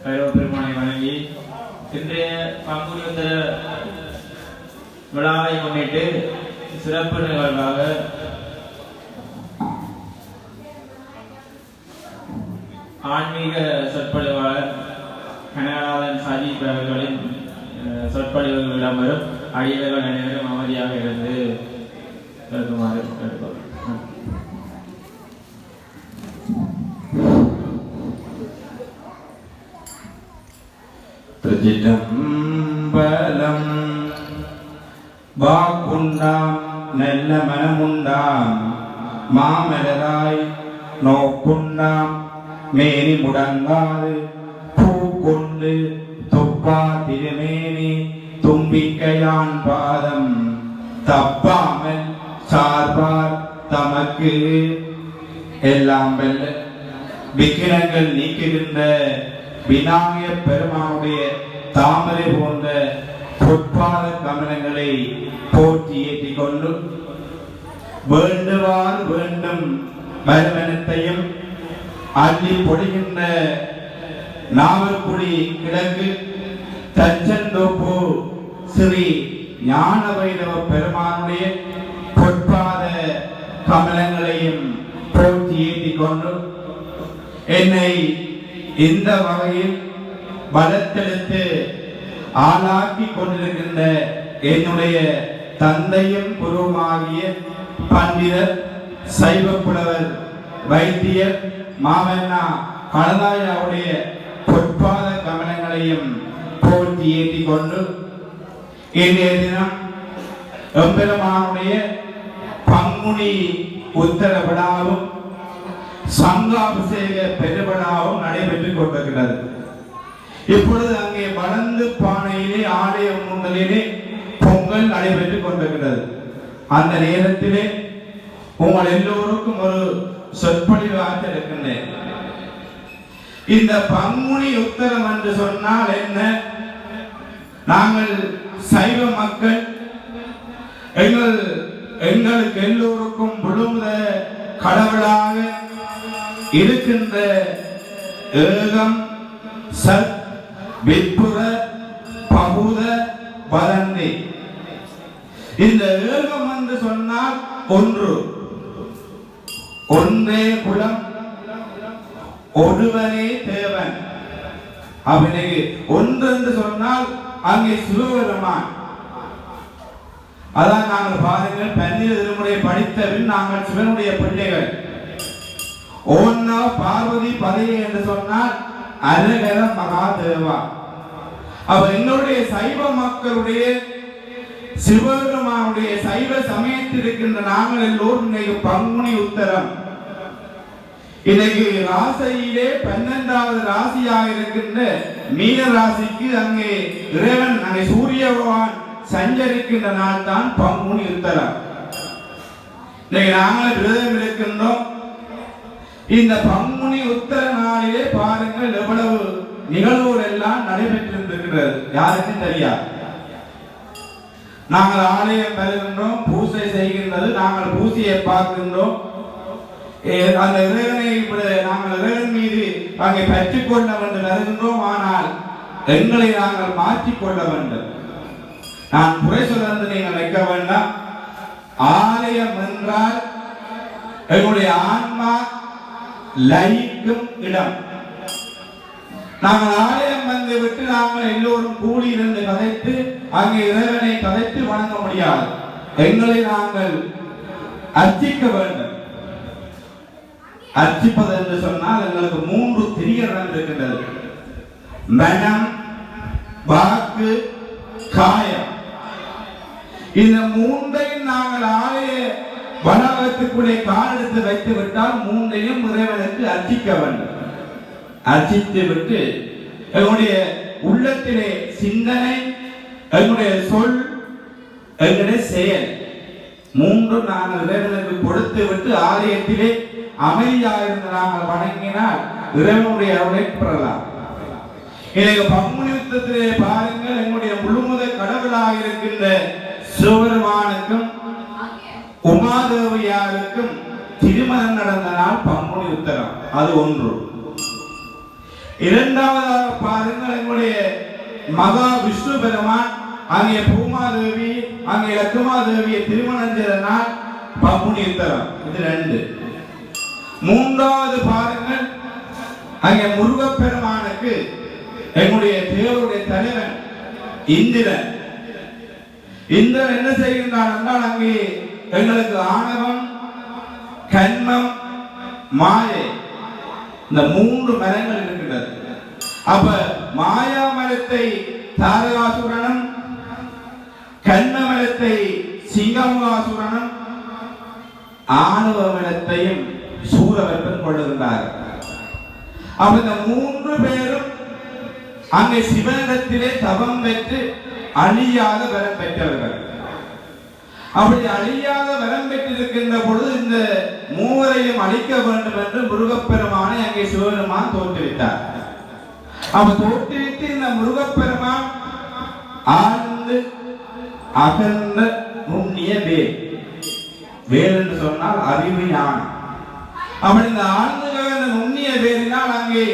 பைரவ பெருமானை வணங்கி இன்றைய பங்குனி உத்தர விழாவை முன்னிட்டு சிறப்பு நிகழ்வாக ஆன்மீக சொற்பொழிவாளர் கனகநாதன் சாஜித் அவர்களின் சொற்பொழிவு இடம்பெறும். அடியவர்கள் அனைவரும் அமைதியாக இருந்து இருக்குமாறு கேட்டுக்கொள்கிறேன். திருச்சிற்றம்பலம். வாக்குண்டாம் நல்ல மனமுண்டாம் மாமலராய் நோக்குண்டாம் மேனி முடங்காது பூக்கொண்டு துப்பா திருமேனி தும்பிக்கையான் பாதம் தப்பாமல் சார்பார் தமக்கு எல்லாம் வெல்ல விக்கிரங்கள் நீக்குகின்ற விநாயக பெருமானுடைய தாமரை போன்ற பொற்பாத கமலங்களை போற்றி ஏற்றிக் கொண்டு வேண்டுவார் வேண்டும் மறுமனத்தையும் அள்ளி பொழிகின்ற நாவற்குடி கிழக்கு தச்சந்தோப்பு ஸ்ரீ ஞான வைரவ பெருமானுடைய பொற்பாத கமலங்களையும் போற்றி ஏற்றிக் கொண்டு என்னை இந்த வகையில் பலத்தெடுத்து ஆளாக்கி கொண்டிருக்கின்ற என்னுடைய தந்தையும் குருவுமாகிய பண்டிதர் சைவ புலவர் வைத்தியர் மாமன்னா கனதாயாவுடைய பொற்பாத கமலங்களையும் போற்றி ஏற்றிக் கொண்டு இன்றைய தினம் எம்பெருமானுடைய பங்குனி உத்தர விழாவும் சங்காபிஷேக பெருவிழாவும் நடைபெற்றுக் கொண்டிருக்கிறது. இப்பொழுது அங்கே வளர்ந்து பானையிலே ஆலய முன்னலிலே பொங்கல் நடைபெற்றுக் கொண்டிருக்கிறது. அந்த நேரத்திலே உங்கள் எல்லோருக்கும் ஒரு சொற்பொழிவு ஆற்ற இருக்கின்றேன். இந்த பங்குனி உத்தரம் என்று சொன்னால் என்ன? நாங்கள் சைவ மக்கள் எங்களுக்கு எல்லோருக்கும் முழுமுத கடவுளாக இருக்கின்ற ஏகம் சத் விற்புர பகுத வதந்தி. இந்த ஏகம் என்று சொன்னால் ஒன்றே குலம் ஒருவரே தேவன். அவனுக்கு ஒன்று என்று சொன்னால் அங்கே சிவபெருமான். அதான் நாங்கள் பாருங்கள், பன்னிரு திருமுறை படித்த பின் நாங்கள் சிவனுடைய பிள்ளைகள். ஓன்னா பார்வதி பதையை என்று சொன்னால் அரகர மகாதேவா. அவ எங்களுடைய சைவ மக்களுடைய சிவபெருமானுடைய சைவ சமயத்தில் இருக்கின்ற நாங்கள் எல்லோரும் இன்னைக்கு பங்குனி உத்தரம். இன்னைக்கு ராசியிலே 12வது ராசியாக இருக்கின்ற மீன ராசிக்கு அங்கே இறைவன் அங்கே சூரிய பகவான் சஞ்சரிக்கின்ற நாள் தான் பங்குனி உத்தரம். இன்னைக்கு நாங்கள் விரதம் இருக்கின்றோம். இந்த பங்குனி உத்தர நாளிலே பாருங்கள் எவ்வளவு நிகழ்வுகள் எல்லாம் நடைபெற்றிருக்கிறது. யாருக்கும் தெரியாது. நாங்கள் ஆலயம் வருகின்றோம், பூசை செய்கின்றது, நாங்கள் பூசையை பார்க்கின்றோம். அந்த இறைவனை நாங்கள் இறைவன் மீது அங்கே பெற்றுக்கொள்ள வேண்டும் வருகின்றோம். ஆனால் எங்களை நாங்கள் மாற்றிக்கொள்ள வேண்டும். நான் குறை சொல்ல நீங்கள் வைக்க வேண்டாம். ஆலயம் என்றால் எங்களுடைய ஆன்மா லயிக்கும் இடம். நாங்கள் ஆலயம் வந்து விட்டு நாங்கள் எல்லோரும் கூடி இருந்து கதைத்து அங்கே இறைவனை கதைத்து வணங்க முடியாது. எங்களை நாங்கள் அர்ச்சிக்க வேண்டும். அர்ச்சிப்பது என்று சொன்னால் எங்களுக்கு 3 திரிகரணம் இருக்கின்றது. மனம், வாக்கு, காயம். இந்த 3ஐயும் நாங்கள் ஆலய வனவகத்துக்குள்ளே கால் எடுத்து வைத்து விட்டால் 3ஐயும் இறைவனுக்கு அர்ச்சிக்க வேண்டும். அர்ச்சித்து விட்டு எங்களுடைய உள்ளத்திலே சிந்தனை, எங்களுடைய சொல், எங்களுடைய செயல் 3 நாங்கள் இறைவனுக்கு கொடுத்து விட்டு ஆலயத்திலே அமைதியாக இருந்து நாங்கள் வணங்கினால் இறைவனுடைய அருளை பெறலாம். இன்னைக்கு பங்குனி உத்தரத்திலே பாருங்கள், எங்களுடைய முழுமுத கடவுளாக இருக்கின்ற சிவபெருமானுக்கும் உமாதேவியாருக்கும் திருமணம் நடந்த நாள் பங்குனி உத்தரம். அது ஒன்று. இரண்டாவதாக பாருங்கள், எங்களுடைய மகா விஷ்ணு பெருமான் அங்கே பூமாதேவி அங்கே லக்குமாதேவியை திருமணம் செய்த நாள் பங்குனி உத்தரம். இது 2. மூன்றாவது பாருங்கள், அங்கே முருகப்பெருமானுக்கு எங்களுடைய தேவருடைய தலைவன் இந்திரன் என்ன செய்கின்றான் என்றால், அங்கே எங்களுக்கு ஆணவம், கன்மம், மாயை இந்த 3 மரங்கள் இருக்கின்றது. அப்ப மாயா மரத்தை தாரகாசுரனும், கன்ம மரத்தை சிங்கமுகாசுரனும், ஆணவ மரத்தையும் சூரவர்பன் கொள்ளுகின்றார்கள். அப்ப இந்த 3 பேரும் அங்கே சிவனிடத்திலே தவம் பெற்று அழியாத வரம் பெற்றவர்கள். அப்படி அழியாத வரம் பெற்றிருக்கின்ற பொழுது இந்த 3வரையும் அழிக்க வேண்டும் என்று முருகப்பெருமானை அங்கே சிவபெருமான் தோற்றுவித்தார். அப்ப தோற்றுவித்து இந்த முருகப்பெருமான் ஆழ்ந்து அகன்ற நுண்ணிய வேல் என்று சொன்னால் அறிவு ஞானம். அப்படி இந்த ஆழ்ந்து ககன்ற நுண்ணிய வேலினால் அங்கே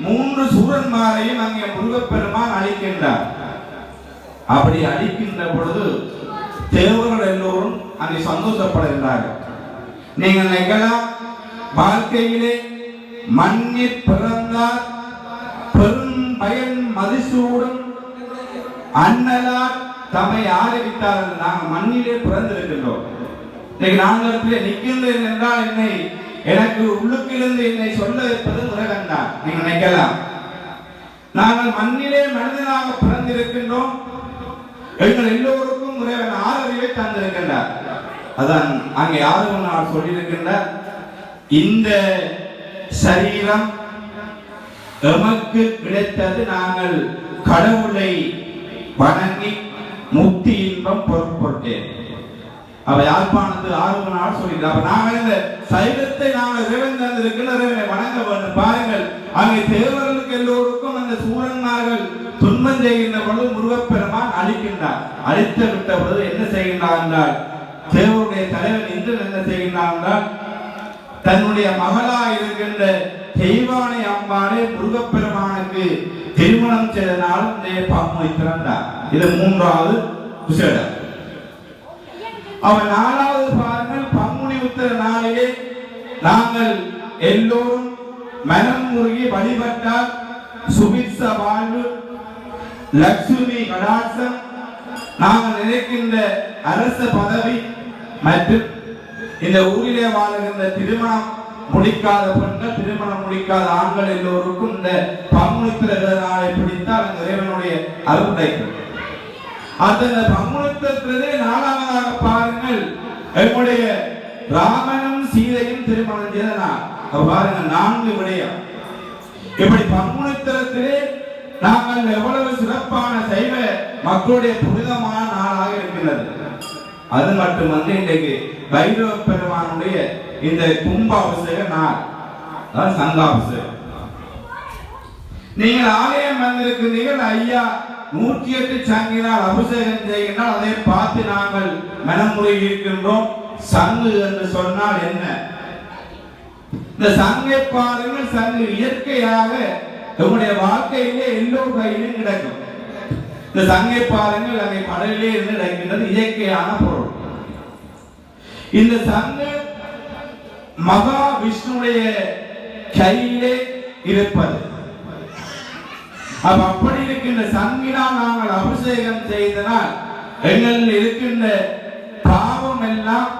3 சூரன்மாரையும் அங்கே முருகப்பெருமான் அழிக்கின்றார். அப்படி அழிக்கின்ற பொழுது தேவர்கள் எல்லோரும் அங்கே சந்தோஷப்படுகின்றார்கள். நீங்கள் நினைக்கலாம், வாழ்க்கையிலே மண்ணில் பிறந்தால் பெரும் பயன் மதிசூடும் அண்ணலார் தம்மை ஆரம்பித்தார்கள். நாங்கள் மண்ணிலே பிறந்திருக்கின்றோம். நாங்கள் நிற்கின்றேன் என்றால் எனக்கு உள்ளுக்கிலிருந்து என்னை சொல்ல வைப்பது உலகம் தான். நீங்கள் நினைக்கலாம், நாங்கள் மண்ணிலே மனிதனாக பிறந்திருக்கின்றோம், எங்கள் எல்லோருக்கும் இறைவன் ஆதரவை தந்திருக்கின்றார். அதான் அங்கே ஆதரவு சொல்லியிருக்கின்றார், இந்த சரீரம் எமக்கு கிடைத்தது நாங்கள் கடவுளை வணங்கி முக்தி இன்பம் பொருட்பொருட்டேன். அவ யாழ்ப்பாணத்து 6 நாள் சொல்லிட்டார். அப்ப நாங்கள் இந்த சைவத்தை நாங்கள் இறைவன் தந்திருக்கின்ற இறைவனை வணங்க வேண்டும். பாருங்கள், அங்கே தேவர்களுக்கு எல்லோருக்கும் அந்த சூரன்மார்கள் துன்பம் செய்கின்ற பொழுது முருகப்பெருமான் அழிக்கின்றார். அழித்து விட்ட பொழுது என்ன செய்கின்றார் என்றால், தேவருடைய தலைவன் இந்திரன் என்ன செய்கின்றார் என்றால், தன்னுடைய மகளா இருக்கின்ற தெய்வானை அம்பானை முருகப்பெருமானுக்கு திருமணம் செய்தனால் பங்குனி திறந்தார். இது 3வது விசேடம். அவன் 4வது பாருங்கள், பங்குனி உத்தர நாளிலே நாங்கள் எல்லோரும் மனம் முருகி வழிபட்டால் சுபிட்ச வாழ்வு, லட்சுமி கடாட்சம், நாங்கள் நினைக்கின்ற அரச பதவி மற்றும் இந்த ஊரிலே வாழ்கின்ற திருமணம் முடிக்காத பெண்கள், திருமணம் முடிக்காத ஆண்கள் எல்லோருக்கும் இந்த பங்குனி உத்தர நாளை பிடித்தால் அந்த இறைவனுடைய அருள் கிடைக்கும். அந்த பங்குனி உத்தரத்திலே 4வதாக பாருங்கள், எங்களுடைய ராமனும் சீதையும் திருமணம் செய்த நாள். பாருங்கள், 4 விடயம். இப்படி பங்குனி உத்தரத்திலே நாங்கள் எவ்வளவு சிறப்பான சைவ மக்களுடைய புனிதமான நாளாக இருக்கிறது. அது மட்டுமல்ல, இன்றைக்கு பைரவ பெருமானுடைய இந்த கும்பாபிஷேக நாள், சங்காபிஷேகம். நீங்கள் ஆலயம் வந்திருக்கிறீர்கள், ஐயா 108 சங்கினால் அபிஷேகம் செய்கின்றால் அதை பார்த்து நாங்கள் மனமுறையில் இருக்கின்றோம். சங்கு என்று சொன்னால் என்ன? இந்த சங்கை பாருங்கள், சங்கு இயற்கையாக நம்முடைய வாழ்க்கையிலே எல்லோரும் கையிலும் கிடைக்கும். இந்த சங்கை பாருங்கள், அங்கே கடலிலே இருந்து கிடைக்கின்றது, இயற்கையான பொருள். இந்த சங்கு மகா விஷ்ணுடைய கையிலே இருப்பது. அப்படி இருக்கின்ற சங்கினால் நாங்கள் அபிஷேகம் செய்தனால் எங்களில் இருக்கின்ற பாவம் எல்லாம்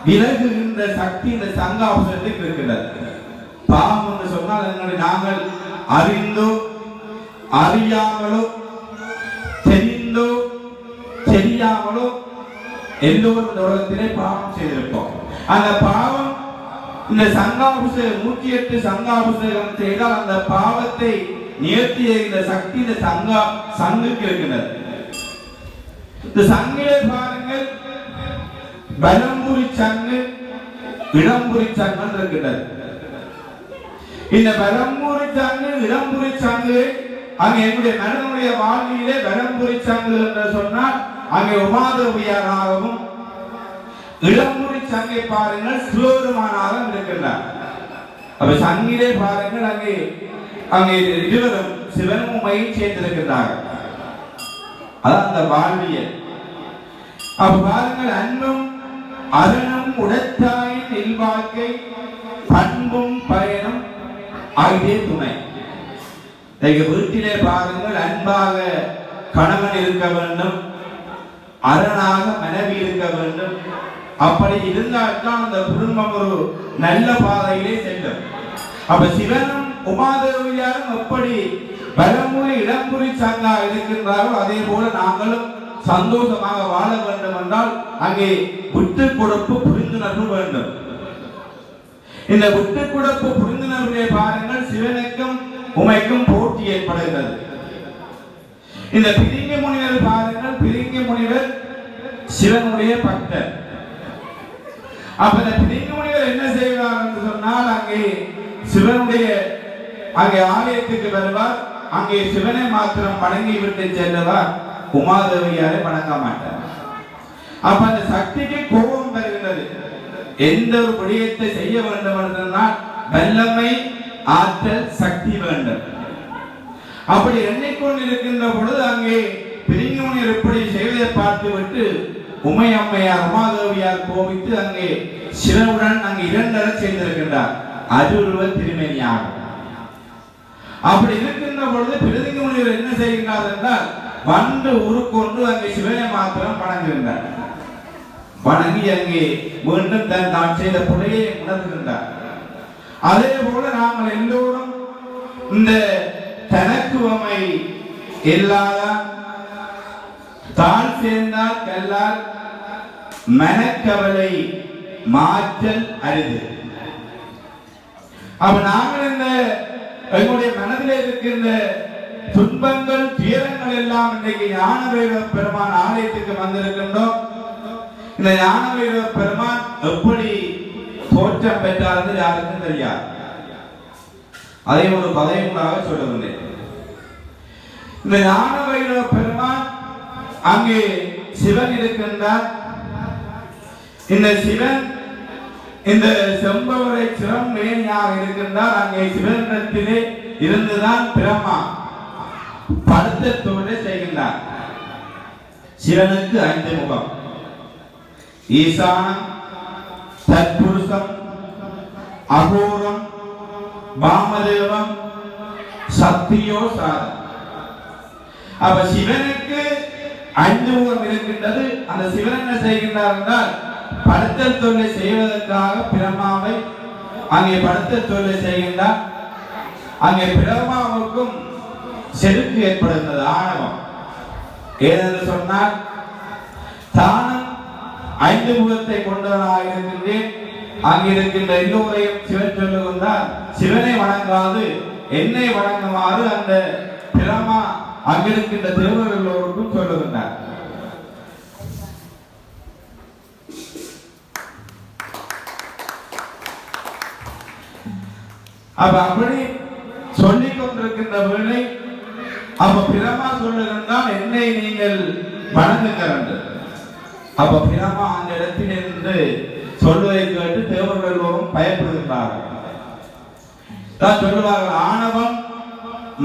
விலகுகின்ற சக்தி இந்த சங்காபிஷேகத்துக்கு இருக்கின்றது. பாவம் என்று சொன்னால் எங்களை நாங்கள் அறிந்தோ அறியாமலோ தெரிந்தோ தெரியாமலோ எல்லோரும் இந்த உலகத்திலே பாவம் செய்திருப்போம். அந்த பாவம் இந்த சங்காபிஷேகம் 108 சங்காபிஷேகம் செய்தால் அந்த பாவத்தை நியர்த்தி செய்கிற சக்தி இந்த சங்குக்கு இருக்கிறது. இந்த சங்கிலே பாருங்கள், பலம்புரி சங்கு, இடம்புரி சங்கு இருக்கிறது. இந்த பலம்புரி சங்கு, இடம்புரி சங்கு அங்கே என்னுடைய மனனுடைய வாழ்விலே பலம்புரி சங்கு என்று சொன்னால் அங்கே உமாதேவியாராகவும், இடம்புரி சங்கை பாருங்கள் சிவபெருமானாகவும் இருக்கின்றார். அப்ப சங்கிலே பாருங்கள், அங்கே அங்கே இருவரும் சிவனும் உமையும் சேர்ந்திருக்கிறார்கள். அதான் அந்த வாழ்வியல். அப்ப பாருங்கள், அன்பும் அருணும் உடத்தாயின் இல்வாழ்க்கை பண்பும் பயனும் ஆகிய துணை. வீட்டிலே பாருங்கள், அன்பாக கணவன் இருக்க வேண்டும், அரணாக மனைவி இருக்க வேண்டும். அப்படி இருந்தால்தான் அந்த குடும்பம் ஒரு நல்ல பாதையிலே செல்லும். அப்ப சிவனும் உமாதேவியாரும் எப்படி பலமுறை இடம்புரி சங்கா இருக்கின்றாரோ அதே போல நாங்களும் சந்தோஷமாக வாழ வேண்டும் என்றால் அங்கே விட்டு கொடுப்பு புரிந்துணர்வு வேண்டும். இந்த விட்டு கொடுப்பு புரிந்துணர்வுடைய பாருங்கள், சிவனுக்கும் உமைக்கும் போட்டி ஏற்படுகிறது. இந்த பிரிங்க முனிவர் பாருங்கள், பிரிங்க முனிவர் சிவனுடைய பக்தர். அப்ப இந்த பிரிங்க முனிவர் என்ன செய்வார் என்று சொன்னால், அங்கே சிவனுடைய அங்கே ஆலயத்துக்கு வருவார். அங்கே சிவனை மாத்திரம் வணங்கி விட்டு செல்லுவார், உமாதேவியாரை வணங்க மாட்டார். அப்ப அந்த சக்திக்கு கோபம் வருகிறது. எந்த ஒரு விடயத்தை செய்ய வேண்டும் என்றால் வல்லமை, ஆற்றல், சக்தி வேண்டும். அப்படி எண்ணிக்கொண்டிருக்கின்ற பொழுது அங்கே பிரிங்கமுனியர் இப்படி செய்வதை பார்த்து விட்டு உமை அம்மையார் உமாதேவியார் கோபித்து அங்கே சிவனுடன் அங்கே இரண்டர சேர்ந்திருக்கின்றார். அருள்வ திருமணியாக. அப்படி இருக்கின்ற பொழுது பிரிங்கமுனியர் என்ன செய்கின்றார் என்றால், வந்து உருக்கொண்டு அங்கே சிவனை மாத்திரம் வணங்குகின்றார். வணங்கி அங்கே மீண்டும் தான் செய்த பிழையை உணர்கின்றார். அதே போல நாங்கள் எல்லோரும் இந்த தனக்குவமை இல்லாத தான் சேர்ந்தால் கல்லால் மனக்கவலை மாற்றல் அரிது. அப்ப நாங்கள் இந்த எங்களுடைய மனதில் இருக்கின்ற துன்பங்கள், துயரங்கள் எல்லாம் இன்றைக்கு ஞானவைரவ பெருமான் ஆலயத்துக்கு வந்திருக்கின்றோம். இந்த ஞானவைரவ பெருமான் எப்படி தோற்றம் பெற்றார் யாருக்கும் தெரியாது. அதை ஒரு கதையுமாக சொல்லவில்லை. இந்த ஞானவைரவ பெருமான் அங்கே சிவன் இருக்கின்றார். இந்த சிவன் இந்த செம்பவரை சிரம் மேனியாக இருக்கின்றார். அங்கே சிவனிடத்திலே இருந்துதான் பிரம்மா படுத்த தொழிலை செய்கின்றார். சிவனுக்கு 5 முகம்: ஈசானம், தத்புருஷம், அகோரம், வாமதேவம், சக்தியோ சாதம். அப்ப சிவனுக்கு 5 முகம் இருக்கின்றது. அந்த சிவன் என்ன செய்கின்றார் என்றால், படுத்தல் தொழிலை செய்வதற்காக பிரம்மாவை அங்கே படுத்தல் தொழிலை செய்கின்றார். அங்கே பிரம்மாவுக்கும் செருக்கு ஏற்படுகிறது, ஆணவம். ஏனென்று சொன்னால், தானும் 5 முகத்தை கொண்டவனாக இருக்கின்றேன், அங்கிருக்கின்ற எல்லோரையும் சிவன் சொல்லுகின்றார், சிவனை வணங்காது என்னை வணங்குமாறு அந்த பிரம்மா அங்கிருக்கின்ற தேவர்கள் எல்லோருக்கும் சொல்லுகின்றார். அப்ப அப்படி சொல்லிக் கொண்டிருக்கின்ற வேளை அப்ப பிரம்மா சொல்லுகின்றால், என்னை நீங்கள் வணங்குங்கள். அப்ப பிரம்மா அந்த இடத்தில் இருந்து சொல்வதை கேட்டு தேவர்கள் எல்லோரும் பயப்படுகின்றார்கள். சொல்லுவார்கள், ஆணவம்,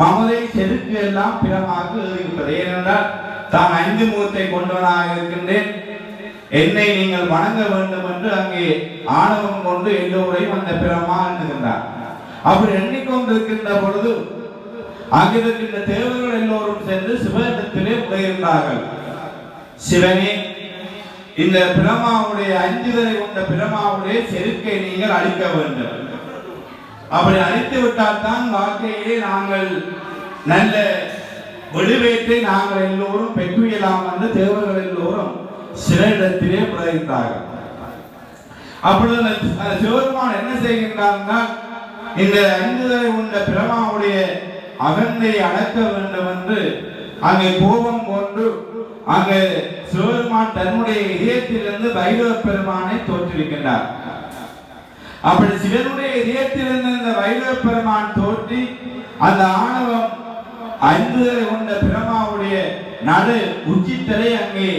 மமதை, செருக்கு எல்லாம் பிரம்மாவுக்கு ஏறுகின்றது. ஏனென்றால் தான் 5 முகத்தை கொண்டவனாக இருக்கின்றேன், என்னை நீங்கள் வணங்க வேண்டும் என்று அங்கே ஆணவம் கொண்டு எல்லோரையும் அந்த பிரம்மா எண்ணுகின்றார். அப்படி எண்ணிக்கொண்டிருக்கின்ற பொழுது அங்கிருக்கின்ற தேவர்கள் எல்லோரும் சென்று சிவனிடத்திலே முறையிட்டார்கள், சிவனே, இந்த பிரம்மாவுடைய 5 தலை கொண்ட பிரம்மாவுடைய செருக்கை நீங்கள் அழிக்க வேண்டும். அப்படி அழித்து விட்டால் தான் வாழ்க்கையிலே நாங்கள் நல்ல விடுவேற்றை நாங்கள் எல்லோரும் பெற்றுயலாம் என்று தேவர்கள் எல்லோரும் சிவனிடத்திலே முறையிட்டார்கள். அப்பொழுது சிவபெருமான் என்ன செய்கின்றார்கள், இந்த 5 தலை கொண்ட பிரம்மாவுடைய அகந்தை அடக்க வேண்டும் என்று அங்கே கோபம் கொண்டு அங்கே சிவபெருமான் தன்னுடைய இதயத்திலிருந்து பைரவ பெருமானை தோற்றுவிக்கின்றார். அப்படி சிவனுடைய இதயத்திலிருந்து இந்த பைரவ பெருமான் தோற்றி அந்த ஆணவம் 5 தலை கொண்ட பிரம்மாவுடைய நடு உச்சித்தலை அங்கே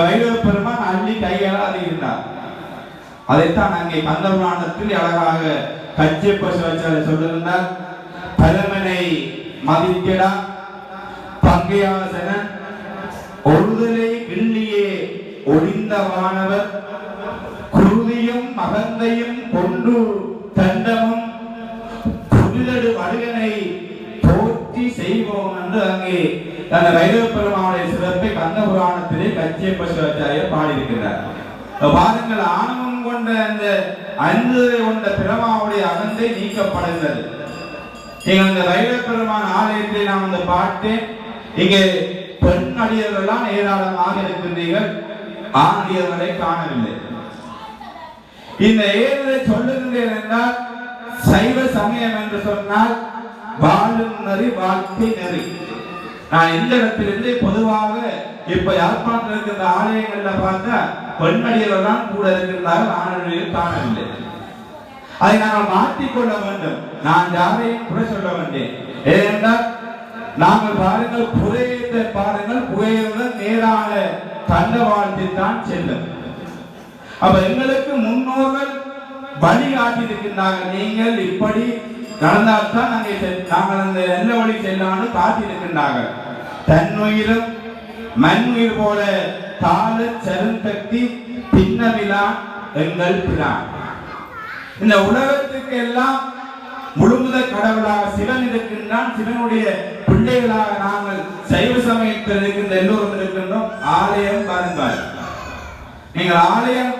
பைரவ பெருமான் அள்ளி கையால் அறிகின்றார். அதைத்தான் அங்கே கந்தபுராணத்தில் அழகாக கச்சியப்ப சிவாச்சாரியர் சொல்லுகின்றார், பலமனை மதித்திடா பங்கையாசன ஒருதலை கிள்ளியே ஒளிந்த வானவர் குருதியும் மகந்தையும் கொண்டு தண்டமும் புரிதடு வடுகனை போற்றி செய்வோம் என்று அங்கே அந்த வைரவ பெருமானுடைய சிறப்பை கந்த புராணத்திலே கச்சியப்ப சிவாச்சாரியர் பாடியிருக்கிறார். பாருங்கள், ஆணவம் கொண்ட அந்த அன்பு கொண்ட பிரமாவுடைய அகந்தை நீக்கப்படுகிறது. நீங்கள் இந்த வைரவ பெருமான் ஆலயத்தில் நாம் அந்த பாட்டு இங்கே பெண் அடியவர்கள்லாம் ஏராளமாக இருக்கின்றீர்கள், ஆண் அடியவர்களை காணவில்லை. இந்த ஏழை சொல்லுகின்றேன் என்றால் சைவ சமயம் என்று சொன்னால் வாழும் நெறி வாழ்க்கை நெறி. நான் இந்த இடத்திலிருந்து பொதுவாக இப்ப யாழ்ப்பாணத்தில் இருக்கின்ற ஆலயங்கள்ல பார்த்தா பெண்ணடியர்கள் தான் கூட இருக்கின்றார்கள், ஆணடிகள் காணவில்லை. அதை நாங்கள் மாற்றிக்கொள்ள வேண்டும். நான் யாரையும் குறை சொல்ல வேண்டேன். ஏனென்றால் நாங்கள் பாருங்கள், புகையிலை பாருங்கள், புகையுடன் நேரான கண்ட வாழ்த்தில் தான் செல்லும். அப்ப எங்களுக்கு முன்னோர்கள் வழிகாட்டியிருக்கின்றார்கள். நீங்கள் இப்படி நடந்தால்தான் நாங்கள் அந்த நல்ல வழி செல்லான்னு காட்டியிருக்கின்றார்கள். தன்னுயிரும் மண்ணுயிர் போல தாழ சருந்தக்தி பின்னவிழா எங்கள் பிரான். இந்த உலகத்துக்கு எல்லாம் முழுமுத கடவுளாக சிவன் இருக்கின்றான். சிவனுடைய பிள்ளைகளாக நாங்கள் சைவ சமயத்தில் இருக்கின்ற எல்லோரும் இருக்கின்றோம். ஆலயம் பாருங்கள், நீங்கள் ஆலயம்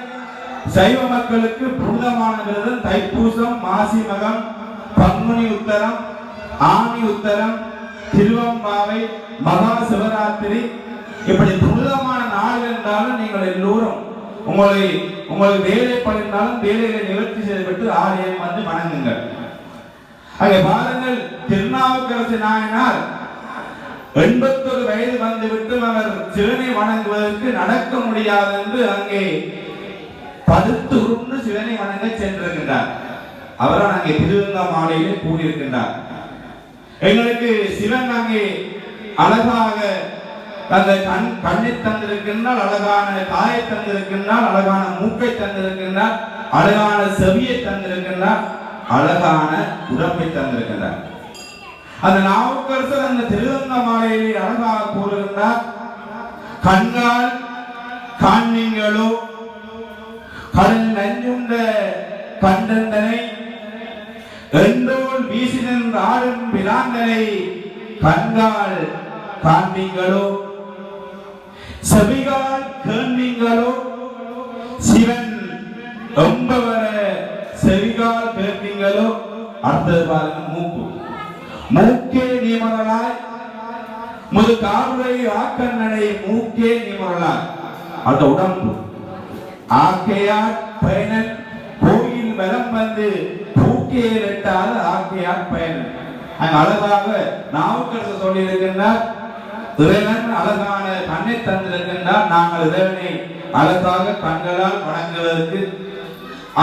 சைவ மக்களுக்கு புனிதமான விரதம் தைப்பூசம், மாசி மகம், பங்குனி உத்தரம், ஆனி உத்தரம், திருவம்பாவை, மகா சிவராத்திரி, இப்படி புனிதமான நாள் என்றாலும் நீங்கள் எல்லோரும் உங்களுக்கு வேலை பண்ணிருந்தாலும் வேலைகளை நிவர்த்தி செய்துவிட்டு ஆலயம் வந்து வணங்குங்கள். அங்கே பாருங்கள், திருநாவுக்கரசு நாயனார் 81 வயது வந்துவிட்டு அவர் சிவனை வணங்குவதற்கு நடக்க முடியாது என்று அங்கே படுத்து உருண்டு சிவனை வணங்க சென்றிருக்கின்றார். அவரால் அங்கே திருவங்க மாலையிலே கூடியிருக்கின்றார். எங்களுக்கு சிவன் அங்கே அழகாக அந்த கண்ணை தந்திருக்கின்றால், அழகான காயை தந்திருக்கின்றால், அழகான மூக்கை தந்திருக்கின்றார், அழகான செவியை தந்திருக்கின்றார், அழகான உடம்பை தந்திருக்கின்றார். அந்த நாவுக்கரசர் அந்த திருவங்க மாலையிலே அழகாக கூறுகின்றார், கண்கால் காண்மீங்களோ கடல் நஞ்சுண்ட கண்டந்தனை எண்டோல் வீசினன் ஆடும் பிராந்தனை கண்கால் காண்மீங்களோ செவிகால் கேண்மீங்களோ சிவன் எம்பவர செவிகால் கேட்பீங்களோ. அடுத்தது பாருங்க, மூக்கே நீமரலாய் முது காவுரை ஆக்கண்ணனை மூக்கே நீமரலாய். அந்த உடம்பு ஆக்கையார் பயனன் கோயில் வலம் வந்து பூக்கையை எட்டாத ஆக்கையார் பயனன். அங்க அழகாக நாவுக்கரசர் சொல்லி இருக்கின்றார், இறைவன் அழகான கண்ணை தந்திருக்கின்றார். நாங்கள் இறைவனை அழகாக கண்களால் வணங்குவதற்கு,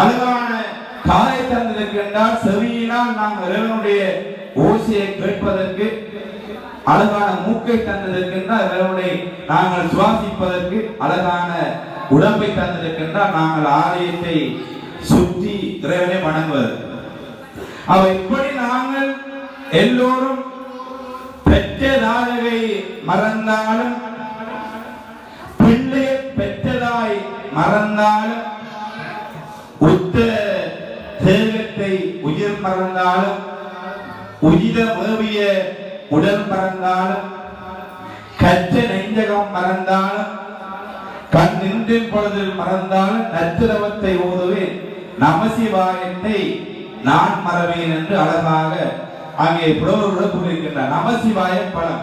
அழகான காலை தந்திருக்கின்றார். செவியினால் நாங்கள் இறைவனுடைய ஓசையை கேட்பதற்கு, அழகான மூக்கை தந்திருக்கின்றார். இறைவனை நாங்கள் சுவாசிப்பதற்கு, அழகான உடம்பை தந்திருக்கின்றார். நாங்கள் ஆலயத்தை சுற்றி இறைவனை வணங்குவது. அவ இப்படி நாங்கள் எல்லோரும் பெற்றதாயை மறந்தாலும், பிள்ளை பெற்றதாய் மறந்தாலும், உத்த தேகத்தை உயிர் மறந்தாலும், உயிர மேவிய உடல் மறந்தாலும், கற்ற நெஞ்சகம் மறந்தாலும், கண் நின்றின் பொழுதில் மறந்தாலும், நச்சிரவத்தை ஓதுவேன் நமசிவாயத்தை நான் மறவேன் என்று அழகாக அங்கே புலவர்கள் கூறியிருக்கின்றார். நமசிவாய பழம்.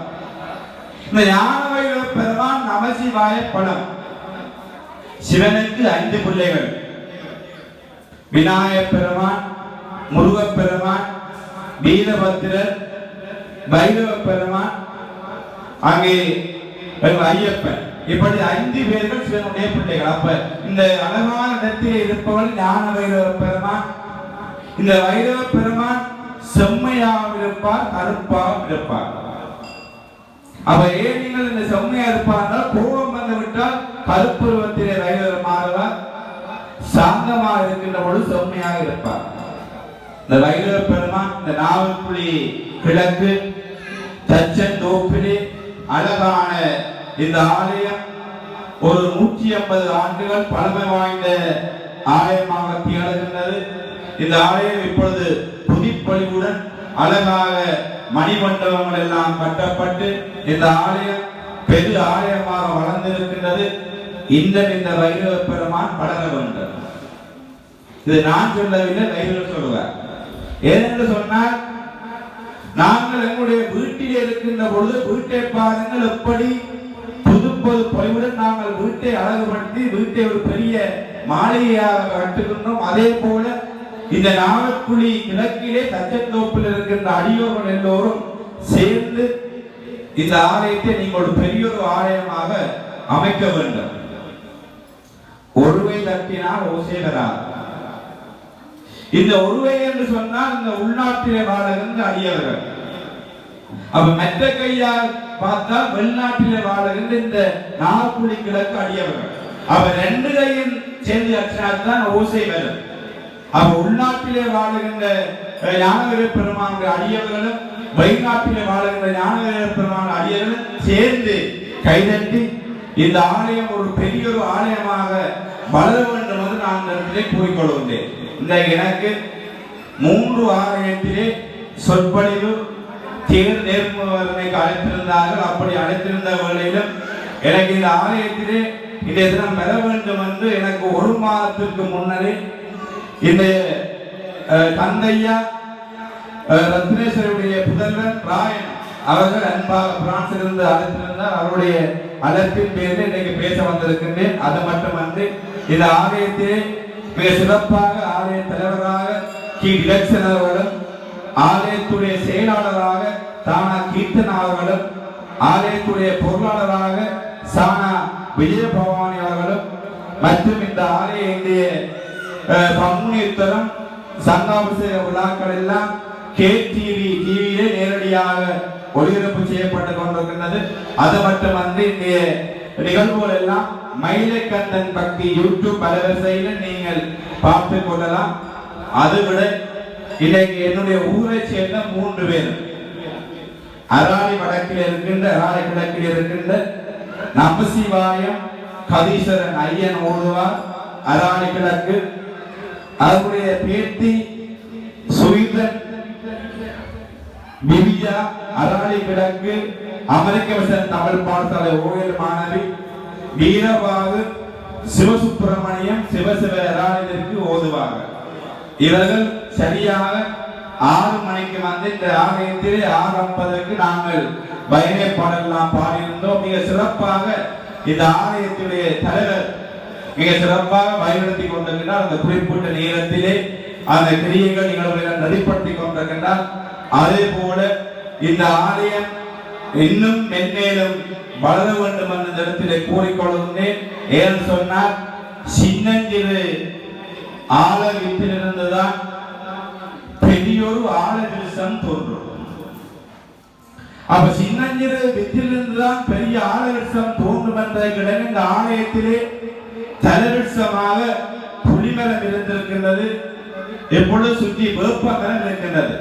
இந்த ஞானவைர பெருமான் நமசிவாய பழம். சிவனுக்கு 5 பிள்ளைகள், விநாயகப் பெருமான், முருகப் பெருமான், வீரபத்திரர், வைரவ பெருமான், அங்கே ஐயப்பன், இப்படி 5 பேர்கள் சிவனுடைய பிள்ளைகள். அப்ப இந்த அழகான இடத்தில் இருப்பவள் ஞான வைரவ பெருமான். இந்த வைரவ பெருமான் செம்மையாக இருப்பார், கருப்பாக இருப்பார். அவ ஏன் நீங்கள் இந்த செம்மையா இருப்பார்கள், கோபம் வந்து விட்டால் கருப்புருவத்திலே வைரவர் மாறுவார், சாந்தமாக இருக்கின்ற பொழுது செம்மையாக இருப்பார். இந்த வைரவ பெருமான் இந்த நாவல்புலி கிழக்கு தச்சந்தோப்பிலே அழகான இந்த ஆலயம் ஒரு 150 ஆண்டுகள் பழமை வாய்ந்த ஆலயமாக திகழ்கின்றது. இந்த ஆலயம் இப்பொழுது புதுப்பொலிவுடன் அழகாக மணிமண்டபங்கள் எல்லாம் கட்டப்பட்டு இந்த ஆலயம் பெரிய ஆலயமாக வளர்ந்திருக்கின்றது. இந்த வைரவ பெருமான் வளர வேண்டும். இது நான் சொல்லவில்லை, வைரவர் சொல்லுவார். ஏனென்று சொன்னால், நாங்கள் எங்களுடைய வீட்டில் இருக்கின்ற பொழுது வீட்டை பாருங்கள் எப்படி புது பொலிவுடன் நாங்கள் வீட்டை அழகுபடுத்தி வீட்டை ஒரு பெரிய மாளிகையாக கட்டுகின்றோம். அதே போல இந்த நாவற்குழி கிழக்கிலே தச்சத்தோப்பில் இருக்கின்ற அடியோர்கள் எல்லோரும் சேர்ந்து இந்த ஆலயத்தை நீங்கள் ஒரு பெரிய ஒரு ஆலயமாக அமைக்க வேண்டும். ஒருவை தட்டினால் ஓசேகரார். இந்த ஒருவை என்று சொன்னால் இந்த உள்நாட்டிலே வாழுகின்ற அடியவர்கள். அப்ப மற்ற கையால் பார்த்தால் வெளிநாட்டிலே வாழுகின்ற இந்த நாவற்குழி கிழக்கு அடியவர்கள். அவ ரெண்டு கையின் சேர்ந்து அடிச்சால்தான் ஓசை வரும். அவ உள்நாட்டிலே வாழுகின்ற ஞானவீர பெருமான் அடியவர்களும் வெளிநாட்டிலே வாழுகின்ற ஞானவீர பெருமான் அடியவர்களும் சேர்ந்து கைதட்டி இந்த ஆலயம் ஒரு பெரிய ஒரு ஆலயமாக வளர வேண்டும் என்று நான் இடத்திலே கூறிக்கொள்கின்றேன். இந்த எனக்கு 3 ஆலயத்திலே சொற்பொழிவு தேர் நேர்முகவரனுக்கு அழைத்திருந்தார்கள். அப்படி அழைத்திருந்த வேளையிலும் எனக்கு இந்த ஆலயத்திலே இந்த தினம் பெற வேண்டும் என்று எனக்கு 1 மாதத்திற்கு முன்னரே இந்த தந்தையா ரத்னேஸ்வருடைய புதல்வன் ராயன் அவர்கள் அன்பாக பிரான்சிலிருந்து அழைத்திருந்தார். அவருடைய அழைப்பின் பேரில் இன்னைக்கு பேச வந்திருக்கின்றேன். அது மட்டுமன்றி இந்த ஆலயத்திலே மிக சிறப்பாக ஆலய தலைவராக கி டிலக்ஷன் அவர்களும், ஆலயத்துடைய செயலாளராக தானா கீர்த்தன் அவர்களும், ஆலயத்துடைய பொருளாளராக சானா விஜயபவானி அவர்களும் மற்றும் இந்த ஆலய பங்குனித்தரம் சங்காபிஷேக விழாக்கள் எல்லாம் டிவியிலே நேரடியாக ஒளிபரப்பு செய்யப்பட்டு கொண்டிருக்கின்றது. அது மட்டுமன்றி இந்த நிகழ்வுகள் எல்லாம் மயிலக்கந்தன் பக்தி யூடியூப் அலைவரிசையில் நீங்கள் பார்த்துக் கொள்ளலாம். அதுவிட இன்னைக்கு என்னுடைய ஊரை சேர்ந்த 3 பேர் அராலி வடக்கில் இருக்கின்ற அராலி கிழக்கில் இருக்கின்ற நமசிவாயம் கதீஸ்வரன் ஐயன் ஓடுவார் அராலி கிழக்கு. அவருடைய பேத்தி சுயிதன் பிவியா அராலி கிழக்கு. அமெரிக்க மிஷன் தமிழ் பாடசாலை ஓயல் மாணவி வீரபாகு சிவசுப்பிரமணியம் சிவசிவ அராலிற்கு ஓதுவார்கள். இவர்கள் சரியாக 6 மணிக்கு வந்து இந்த ஆலயத்திலே 6:50க்கு நாங்கள் பயண பாடலாம் பாடியிருந்தோம். மிக சிறப்பாக இந்த ஆலயத்துடைய தலைவர் மிக சிறப்பாக பயன்படுத்தி கொண்டிருக்கிறார். அந்த குறிப்பிட்ட நேரத்திலே அந்த கிரியைகள் நிகழ்வுகளை நடைபடுத்தி கொண்டிருக்கின்றார். அதே போல இந்த ஆலயம் இன்னும் மென்மேலும் வளர வேண்டும் என்ற இடத்திலே கூறிக்கொள்கின்றேன். ஏன் சொன்னால், சின்னஞ்சிறு ஆல வீட்டிலிருந்துதான் பெரியோரு ஆல விருஷம் தோன்றும். அப்ப சின்னஞ்சிறு வித்திலிருந்துதான் பெரிய ஆல விருஷம் தோன்றும் என்ற இந்த ஆலயத்திலே தலைவிருஷமாக புலிமரம் இருந்திருக்கின்றது. எப்பொழுது சுற்றி வேப்ப மரம் இருக்கின்றது.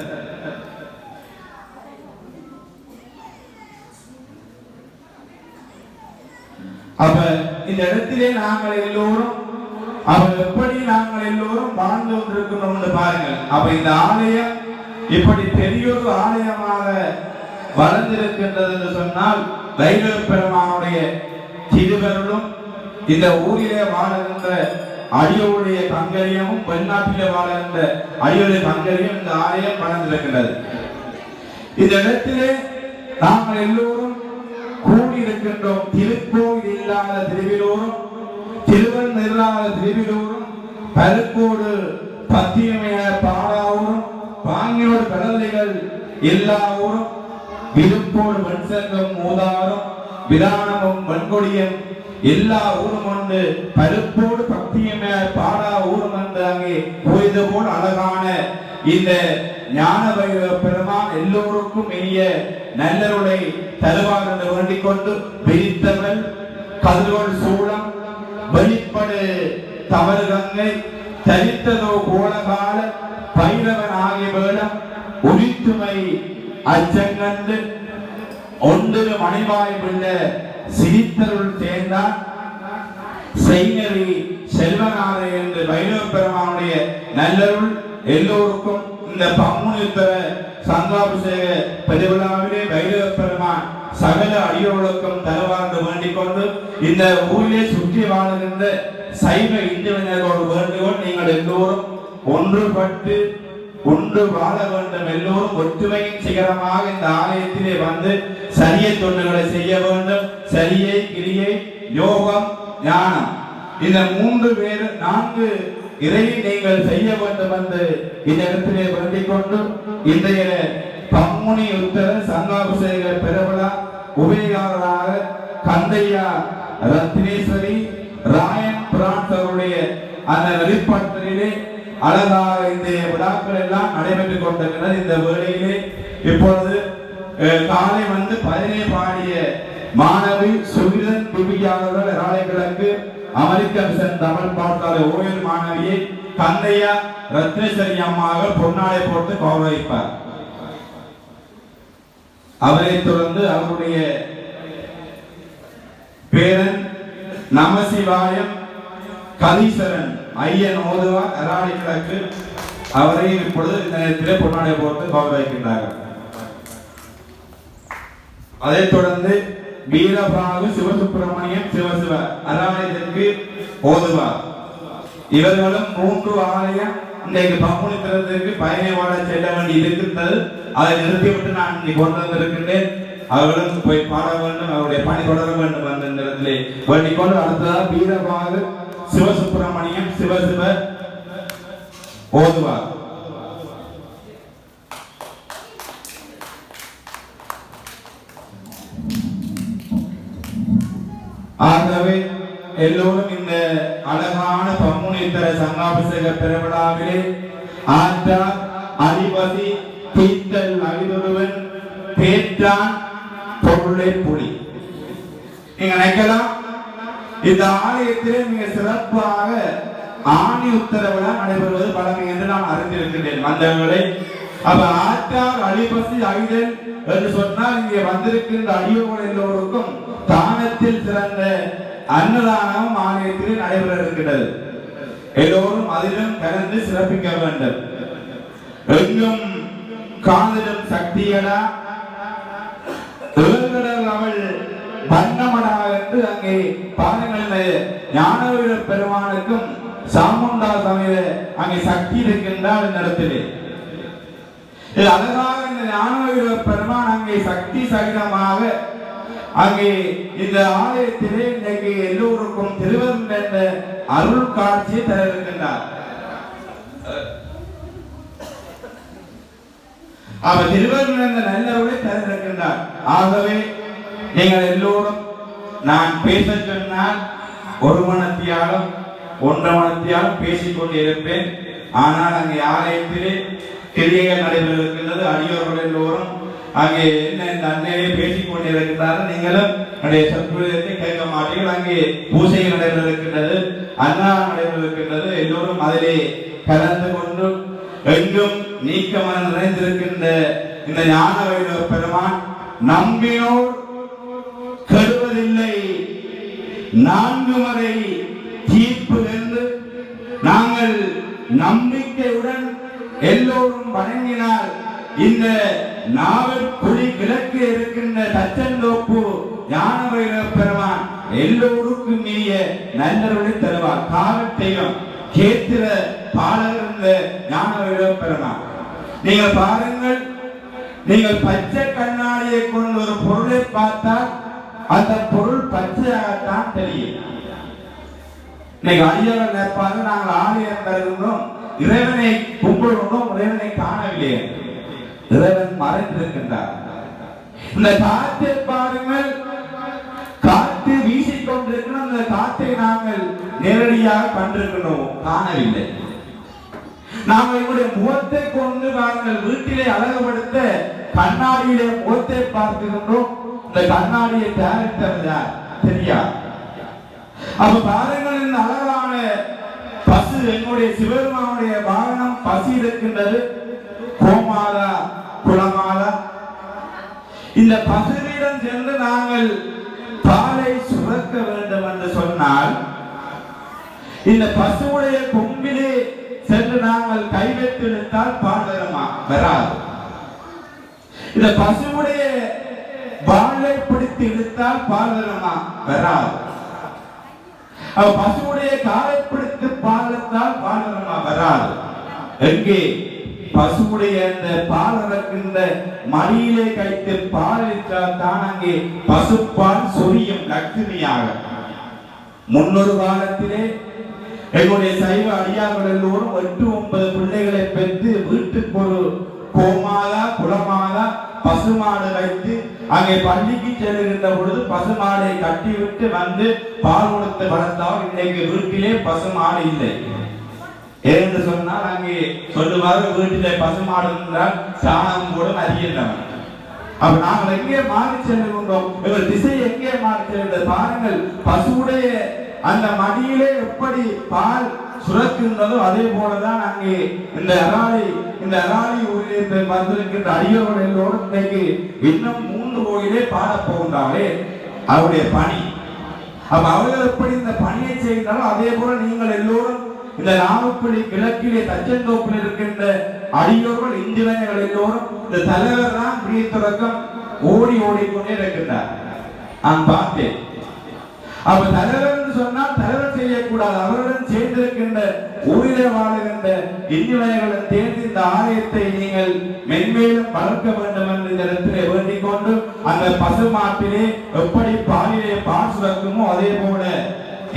அப்ப இந்த இடத்திலே நாங்கள் எல்லோரும் எப்படி நாங்கள் எல்லோரும் வாழ்ந்து கொண்டிருக்கிறோம் என்று பாருங்கள். அப்ப இந்த ஆலயம் இப்படி பெரியொரு ஆலயமாக வளர்ந்திருக்கின்றது என்று சொன்னால், வைரவ பெருமானுடைய திருவருளும் இந்த ஊரிலே வாழுகின்ற அடியோருடைய கங்கரியமும் வெளிநாட்டிலே வாழுகின்ற அடியோருடைய கங்கரியம் இந்த ஆலயம் வளர்ந்திருக்கின்றது. இந்த இடத்திலே நாங்கள் எல்லோரும் கூடியிருக்கின்றோம். திருக்கோயில் இல்லாத திருவிழோரும் திருவன் இல்லாத திருவிழோரும் பருக்கோடு பத்தியமைய பாடாவூரும் பாங்கியோடு கடல்கள் எல்லா ஊரும் விருப்போடு வெண்சங்கம் மூதாரும் விதானமும் வெண்கொடியும் எல்லா ஊரும் கொண்டு பருப்போடு பக்தியமைய பாடா ஊரும் என்று அங்கே போய்து போல் அழகான இந்த ஞான வைரவ பெருமான் எல்லோருக்கும் இனிய நல்லருளை தருவார் என்று வேண்டிக் கொண்டு, விரித்தவள் கதிரோல் சூளம் வெளிப்படு தவறு கங்கை தரித்ததோ கோலகால பைரவன் ஆகிய வேடம் உரித்துமை அச்சங்கண்டு ஒன்று மணிவாய் உள்ள சிரித்தருள் சேர்ந்தார் செய்நெறி செல்வநாத என்று வைரவ பெருமானுடைய நல்லருள் எல்லோருக்கும் இந்த பங்குனியுத்தர சங்காபிஷேக பெருவிழாவிலே வைரவ பெருமான் சகல அடியோர்களுக்கும் தருவார்ந்து வேண்டிக் கொண்டு இந்த ஊரிலே சுற்றி வாழுகின்ற சைவ இந்துவினரோடு வேண்டுகோள், நீங்கள் எல்லோரும் ஒன்றுபட்டு ஒன்று வாழ வேண்டும். எல்லோரும் ஒற்றுமையின் சிகரமாக இந்த ஆலயத்திலே வந்து சரிய தொண்டுகளை செய்ய வேண்டும். சரியை, கிரியை, யோகம், ஞானம், இந்த 4 இறையை நீங்கள் செய்ய வேண்டும் என்று இந்த இடத்திலே வேண்டிக் கொண்டு இன்றைய பங்குனி உத்தர சங்காபிஷேக பெருவிழா உபயோகராக கந்தையா ரத்னேஸ்வரி ராயன் பிரான்ஸ் அவருடைய அந்த வெளிப்பாட்டிலே அழகாக இந்த விழாக்கள் எல்லாம் நடைபெற்றுக் கொண்டிருக்கிறது. இந்த வேளையிலே இப்பொழுது காலை வந்து 15 பாடிய மாணவி சுகிதன் துபியாளர்கள் ராளைக்கிழக்கு அமெரிக்க மிஷன் தமிழ் பாடசாலை ஓய்வு மாணவியை கந்தையா ரத்னேஸ்வரி அம்மாவர்கள் பொன்னாடை போட்டு கௌரவிப்பார். அவரை தொடர்ந்து அவருடைய பேரன் நமசிவாயம் கதீஸ்வரன் ஐயன் ஓதுவார் அராணி கிழக்கு, அவரை இப்பொழுது இந்த நேரத்தில் பொன்னாடை போட்டு கௌரவிக்கின்றார்கள். அதைத் தொடர்ந்து வீரபாகு சிவசுப்பிரமணியம் சிவசிவ அராணிக்கு ஓதுவார். இவர்களும் 3 ஆலயம் இன்றைக்கு பங்குனி திறத்திற்கு பயணவாட செல்ல வேண்டி இருக்கின்றது. அதை நிறுத்திவிட்டு நான் இன்னைக்கு கொண்டு வந்திருக்கின்றேன். அவர்களும் போய் பாட வேண்டும், அவருடைய பணி தொடர வேண்டும் அந்த நேரத்திலே வேண்டிக் கொண்டு அடுத்ததாக வீரபாகு சிவசுப்பிரமணியம் சிவசிவ ஓதுவார். ஆகவே எல்லோரும் இந்த அழகான பங்குனியுத்தர சங்காபிஷேக பெருவிழாவிலே ஆற்றார் அதிபதி தீத்தல் அழிதொருவன் பேற்றான் பொருளை புலி. நீங்க நினைக்கலாம் இந்த ஆலயத்திலே மிக சிறப்பாக ஆணி உத்தர விழா நடைபெறுவது பழமை என்று நான் அறிந்திருக்கின்றேன். வந்தவர்களை அப்ப ஆற்றார் அழிபசி அழிதல் என்று சொன்னால் இங்கே வந்திருக்கின்ற அடியோர்கள் எல்லோருக்கும் தானத்தில் சிறந்த அன்னதானம் ஆலயத்தில் நடைபெற இருக்கின்றது. எல்லோரும் அதிலும் கலந்து சிறப்பிக்க வேண்டும். எங்கும் காதலும் சக்தியடா அவள் வண்ணமடா என்று அங்கே பாருங்கள். ஞானவீர பெருமானுக்கும் சாமுண்டா சமய அங்கே சக்தி இருக்கின்றார் இந்த இடத்திலே. அழகாக இந்த ஞானவீர பெருமான் அங்கே சக்தி சகிதமாக அங்கே இந்த ஆலயத்திலே இன்றைக்கு எல்லோருக்கும் திருவருள் என்ற அருள் காட்சியை தர இருக்கின்றார். அவர் திருவருள் என்ற நல்லவரை தர இருக்கின்றார். ஆகவே நீங்கள் எல்லோரும் நான் பேச சொன்னால் 1 மணித்தியாலும் 1.5 மணித்தியாலும் பேசிக்கொண்டு இருப்பேன். ஆனால் அங்கே ஆலயத்திலே கிரியைகள் நடைபெற இருக்கின்றது. அடியோர்கள் எல்லோரும் அங்கே என்ன இந்த அன்னையே பேசிக் கொண்டிருக்கிறார்கள். நீங்களும் சத்குருத்தை கேட்க மாட்டீர்கள். அங்கே பூஜை நடைபெற இருக்கின்றது, அன்னதானம் நடைபெற இருக்கின்றது. எல்லோரும் அதிலே கலந்து கொண்டு எங்கும் நீக்கமன நிறைந்திருக்கின்ற இந்த ஞான வைரவ பெருமான் நம்பினோர் கெடுவதில்லை 4 முறை தீர்ப்பு என்று நாங்கள் நம்பிக்கையுடன் எல்லோரும் வணங்கினால் இந்த நாவற்குழி கிழக்கு இருக்கின்ற தச்சந்தோப்பு ஞான வைரவ பெருமான் எல்லோருக்கும் மீறிய நல்லருளை தருவார். காலத்தையும் கேத்திர பாலகர் இந்த ஞான வைரவ பெருமான். நீங்கள் பாருங்கள், நீங்கள் பச்சை கண்ணாடியை கொண்டு ஒரு பொருளை பார்த்தால் அந்த பொருள் பச்சையாகத்தான் தெரியும். இன்னைக்கு அடியார்கள் நினைப்பாங்க நாங்கள் ஆலயம் தருகின்றோம், இறைவனை கும்பிடுகிறோம், இறைவனை காணவில்லை. இறைவன் மறைந்திருக்கின்றார். இந்த காற்றை பாருங்கள், காற்று வீசிக்கொண்டிருக்கிறோம். அந்த காற்றை நாங்கள் நேரடியாக கண்டிருக்கிறோம், காணவில்லை. நாங்கள் எங்களுடைய முகத்தை கொண்டு நாங்கள் வீட்டிலே அழகுபடுத்த கண்ணாடியிலே முகத்தை பார்க்கின்றோம். இந்த கண்ணாடியை தயாரித்தவர் தெரியாது. அப்ப பாருங்கள், இந்த அழகான பசு என்னுடைய சிவபெருமானுடைய வாகனம் பசி இருக்கின்றது. கோமாதா குலமாதா இந்த பசுவிடம் சென்று நாங்கள் பாலை சுரக்க வேண்டும் என்று சொன்னால் இந்த பசுவுடைய கொம்பிலே சென்று நாங்கள் கைவிட்டு இழுத்தால் பால் வருமா? வராது. இந்த பசுவுடைய வாளை பிடித்து இழுத்தால் பால் வருமா? வராது. பசுவுடைய காலை பிடித்து பால் எடுத்தால் பால் வருமா? வராது. எங்கே பசுவுடைய அந்த பால் இறக்கின்ற மடியிலே கைத்து பால் இட்டால் தான் அங்கே பசுப்பால் சொரியும் லட்சுமியாக. முன்னொரு காலத்திலே எங்களுடைய சைவ அடியார்கள் எல்லோரும் 8-9 பிள்ளைகளை பெற்று வீட்டுக்கு ஒரு கோமாதா குளமாதா பசுமாடு வைத்து அங்கே பள்ளிக்கு செல்கின்ற பொழுது பசுமாடை கட்டிவிட்டு வந்து பால் கொடுத்து வளர்த்தால் இன்னைக்கு வீட்டிலே பசுமாடு இல்லை என்று சொன்னால் அங்கே சொல்லுவார்கள் வீட்டிலே பசுமாடு என்றால் சாணம் கூட அறியன்றவன். அப்ப நாங்கள் எங்கே மாறி செல்கின்றோம்? இவர் திசை எங்கே மாறி செல்கிறது பாருங்கள். பசுவுடைய அந்த மடியிலே எப்படி பால் சுரக்கின்றதோ அதே போலதான் அங்கே இந்த அராளி ஊரிலே வந்திருக்கின்ற அடியோர்கள் எல்லோரும் இன்னைக்கு இன்னும் 3 கோயிலே பாடப் போகின்றார்களே அவருடைய பணி. அப்ப அவர்கள் எப்படி இந்த பணியை செய்கின்றாலும் அதே போல நீங்கள் எல்லோரும் இந்த நாமப்பள்ளி கிழக்கிலே தச்சந்தோப்பில் இருக்கின்ற அடியோர்கள் இந்திரர்கள் எல்லோரும் இந்த தலைவர் தான் பிரிய தொடக்கம் ஓடிக்கொண்டே இருக்கின்றார். நான் பார்த்தேன். அப்ப தலைவர் என்று சொன்னால் தலைவர் செய்யக்கூடாது. அவருடன் சேர்ந்திருக்கின்ற ஊரிலே வாழுகின்ற இந்தியர்களின் தேர்ந்து இந்த ஆலயத்தை நீங்கள் மென்மேலும் வளர்க்க வேண்டும் என்று இந்த இடத்திலே வேண்டிக் கொண்டு அந்த பசுமாட்டிலே எப்படி பாலிலே பால் சுரக்குமோ அதே போல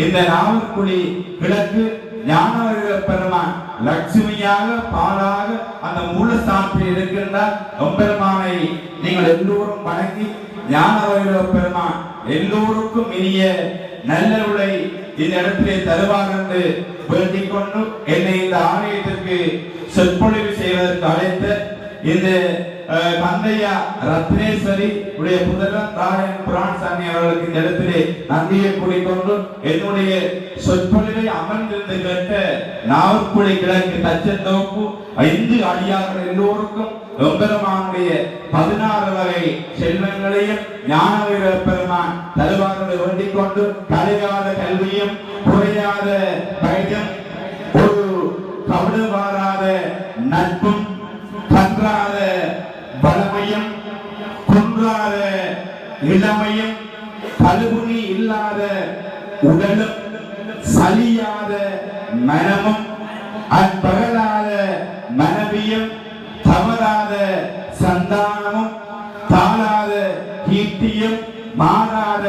இந்த நாவற்குழி கிழக்கு ஞானவர பெருமான் லட்சுமியாக பாலாக அந்த மூலஸ்தானத்தில் இருக்கின்ற எம்பெருமானை நீங்கள் எல்லோரும் வணங்கி ஞானவர பெருமான் எல்லோருக்கும் இனிய நல்லருளை இந்த இடத்திலே தருவார் என்று வேண்டிக் கொண்டு என்னை இந்த ஆலயத்திற்கு சொற்பொழிவு செய்வதற்கு அழைத்த இந்த தந்தையா ரத்னேஸ்வரி உடைய புதல்வன் தாயன் புராணசாமி அவர்களுக்கு இந்த இடத்திலே நன்றியை கூறிக்கொண்டு என்னுடைய சொற்பொழிவை அமர்ந்திருந்து கேட்ட நாவற்குழி கிழக்கு தச்சந்தோப்பு 5 அடியார்கள் எல்லோருக்கும் எம்பெருமானுடைய 16 வகை செல்வங்களையும் ஞானவீர பெருமான் தருவார்களை வேண்டிக் கொண்டு கலையாத கல்வியும் குறையாத பயிலும் ஒரு கவடு வாராத நட்பும் கன்றாத பலமையும் குன்றாத இளமையும் கழுகுனி இல்லாத உடலும் சலியாத மனமும் அன்பகலாத மனைவியும் தவறாத சந்தானமும் தாழாத கீர்த்தியும் மாறாத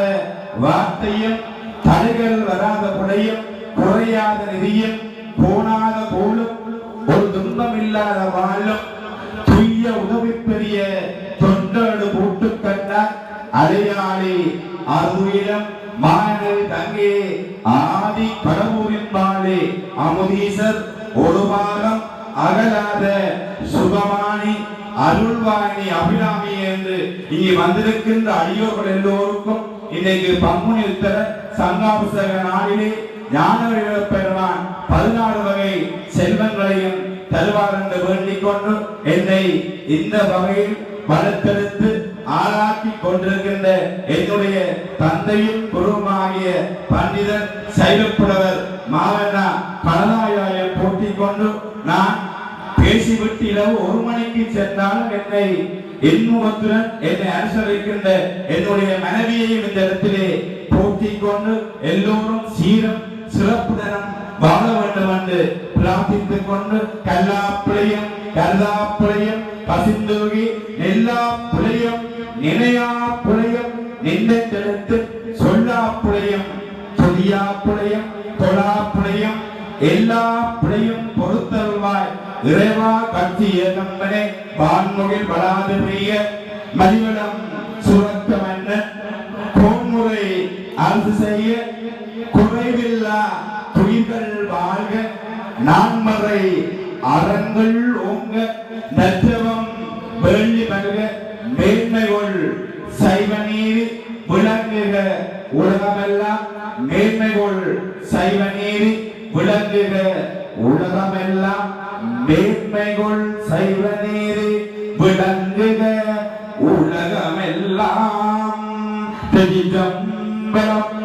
வார்த்தையும் தடைகள் வராத புடையும் குறையாத நிதியும் போனாத போலும் ஒரு துன்பம் இல்லாத வாழும் துய்ய உதவி பெரிய தொண்டோடு போட்டு கண்டார் அலையாளி அருயிலம் மாநகரி தங்கே ஆதி கடவுரின் பாலே அமுதீசர் ஒரு பாகம் அகலாத சுகமானி அருள்வாணி அபிராமி என்று இங்கே வந்திருக்கின்ற அடியோர்கள் எல்லோருக்கும் இன்னைக்கு பங்குனி உத்தர சங்காபிஷேக நாளிலே ஞானவீர பெருமான் 16 வகை செல்வங்களையும் தருவார் என்று வேண்டிக் கொண்டு என்னை இந்த வகையில் வளர்த்தெடுத்து ஆளாக்கி கொண்டிருக்கின்ற என்னுடைய தந்தையும் குருமாகிய பண்டிதர் சைவப்புலவர் மாவண்ணா கனதாயாயை போட்டிக் கொண்டு நான் பேசிவிட்டு இரவு 1 மணிக்கு சென்றாலும் என்னை எண்முகத்துடன் என்னை அனுசரிக்கின்ற என்னுடைய மனைவியையும் இந்த இடத்திலே போட்டிக் கொண்டு எல்லோரும் சீரம் சிறப்புடனும் வாழ வேண்டும் என்று பிரார்த்தித்துக் கொண்டு கல்லாப்பிளையும் கருதாப்பிளையும் பசிந்தோகி எல்லா பிழையும் நினையா பிழையும் நின்றெடுத்து சொல்லா பிழையும் தொழியா பிழையும் தொழா பிழையும் எல்லா பிழையும் பொறுத்தருவாய் இறைவா கட்சி ஏகம்பனே வான்முகில் வளாது பெய்ய மதிவளம் சுரக்க மன்னன் கோன்முறை அரசு செய்ய குறைவில்லா துயிர்கள் வாழ்க நான்மறை அறங்கள் ஓங்க நற்றவம் வேள்வி மல்க மேன்மைகொள் சைவ நீர் விளங்குக உலகமெல்லாம் மேன்மைகொள் சைவ நீர் விளங்குக உலகமெல்லாம் மேன்மைகொள் சைவ நீர் விளங்குக உலகமெல்லாம் திருச்சிற்றம்பலம்.